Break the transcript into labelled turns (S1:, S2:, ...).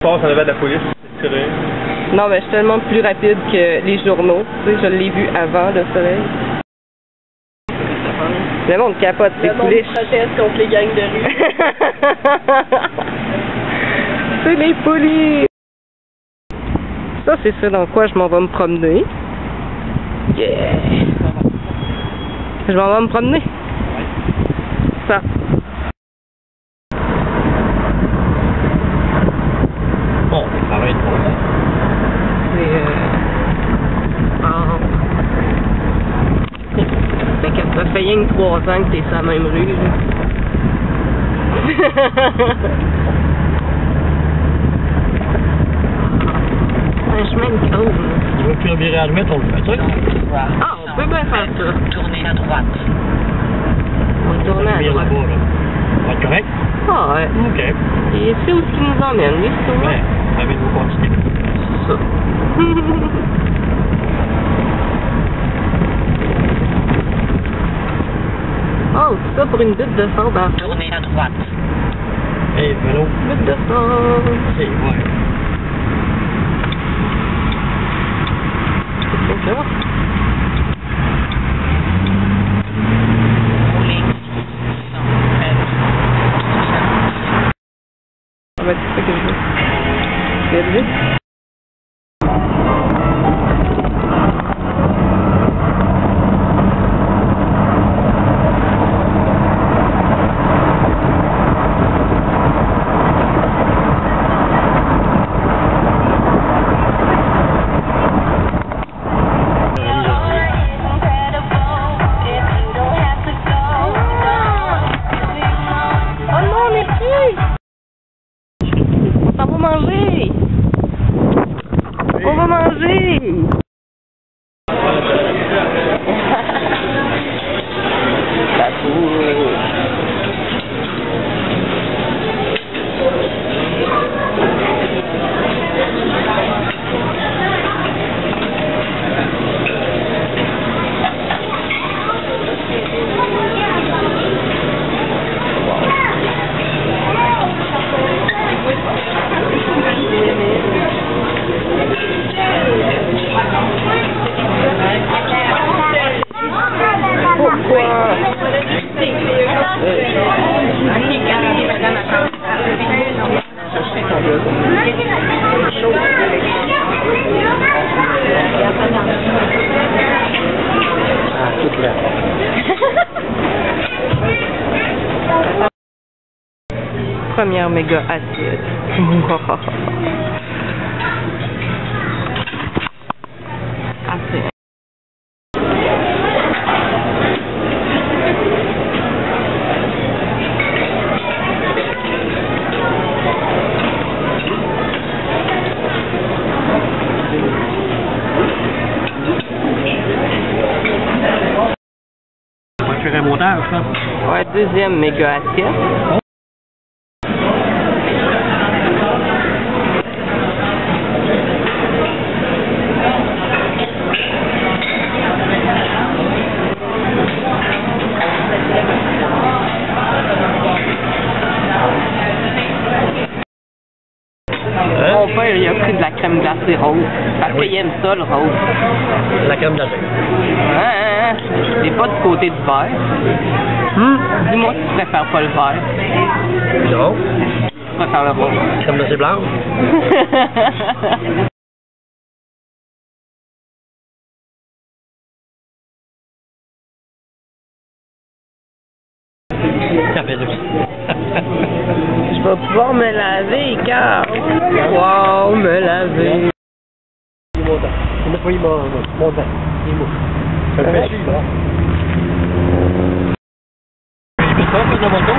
S1: Je pense en avant de la police.
S2: Non, mais je suis tellement plus rapide que les journaux. Tu sais, je l'ai vu avant le soleil. Le monde capote, c'est coulisses.
S3: Le monde proteste contre les gangs de rue.
S2: C'est les polices! Ça, c'est ça dans quoi je m'en vais me promener. Yeah! Je m'en vais me promener. Ça.
S1: Bon, ça va être bon.
S2: Ça fait rien que 3 ans que t'es sur la même rue. Un chemin de gros.
S1: Tu veux plus revirer à Allumet, on le fait, ça?
S2: Ah, on peut bien faire ça.
S3: Tourner à droite.
S2: On va tourner à droite.
S1: Ça va être correct?
S2: Ah ouais.
S1: OK.
S2: Et c'est où ce qui nous emmène, l'histoire?
S1: Ouais, avez-vous continué?
S2: C'est ça. Oh, c'est ça pour une butte de sang, ben.
S3: Tourner à droite.
S1: Hey, vélo.
S2: Butte de sang.
S1: C'est, ouais.
S2: C'est ça.
S3: Rouler. 100 mètres.
S2: Ah ben, c'est ça que je veux. C'est vite. On va manger! On va manger! La poule!
S1: Ah, tout là.
S2: Première méga assiette. Assez.
S1: On va faire un montage, ça.
S2: Ouais, deuxième méga assiette. Mon père, il a pris de la crème glacée rose. Parce qu'il aime ça, le rose.
S1: La crème glacée.
S2: Hein? T'es pas du côté du vert. Dis-moi si tu préfères pas le vert.
S1: Non.
S2: Tu préfères le rose.
S1: Crème glacée blanche. Ça fait du
S2: Je vais pouvoir me laver, car. Wow, me laver.
S1: Il est montant. Il m'a pris mon dent. Il est mou. Ça le fait suivre, hein. Je peux pas faire de moto?